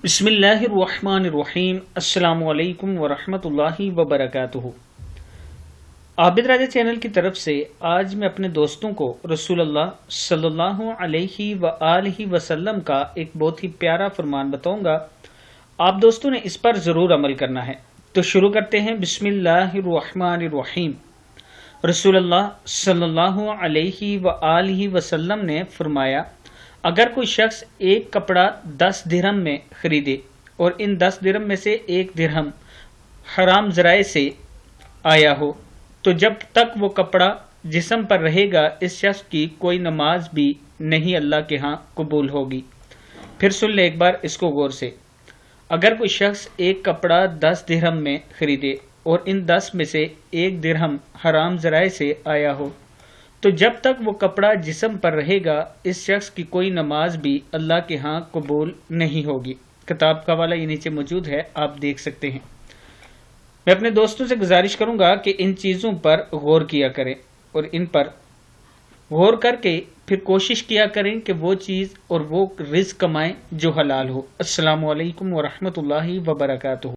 بسم اللہ الرحمن الرحیم۔ السلام علیکم ورحمۃ اللہ وبرکاتہ۔ عابد راجہ چینل کی طرف سے آج میں اپنے دوستوں کو رسول اللہ صلی اللہ علیہ وآلہ وسلم کا ایک بہت ہی پیارا فرمان بتاؤں گا۔ آپ دوستوں نے اس پر ضرور عمل کرنا ہے۔ تو شروع کرتے ہیں۔ بسم اللہ الرحمن الرحیم۔ رسول اللہ صلی اللہ علیہ وآلہ وسلم نے فرمایا، اگر کوئی شخص ایک کپڑا 10 درہم میں خریدے اور ان 10 درہم میں سے ایک درہم حرام ذرائع سے آیا ہو تو جب تک وہ کپڑا جسم پر رہے گا اس شخص کی کوئی نماز بھی نہیں اللہ کے ہاں قبول ہوگی۔ پھر سن لے ایک بار اس کو غور سے۔ اگر کوئی شخص ایک کپڑا 10 درہم میں خریدے اور ان 10 میں سے ایک درہم حرام ذرائع سے آیا ہو تو جب تک وہ کپڑا جسم پر رہے گا اس شخص کی کوئی نماز بھی اللہ کے ہاں قبول نہیں ہوگی۔ کتاب کا حوالہ یہ نیچے موجود ہے، آپ دیکھ سکتے ہیں۔ میں اپنے دوستوں سے گزارش کروں گا کہ ان چیزوں پر غور کیا کریں اور ان پر غور کر کے پھر کوشش کیا کریں کہ وہ چیز اور وہ رزق کمائیں جو حلال ہو۔ السلام علیکم ورحمۃ اللہ وبرکاتہ۔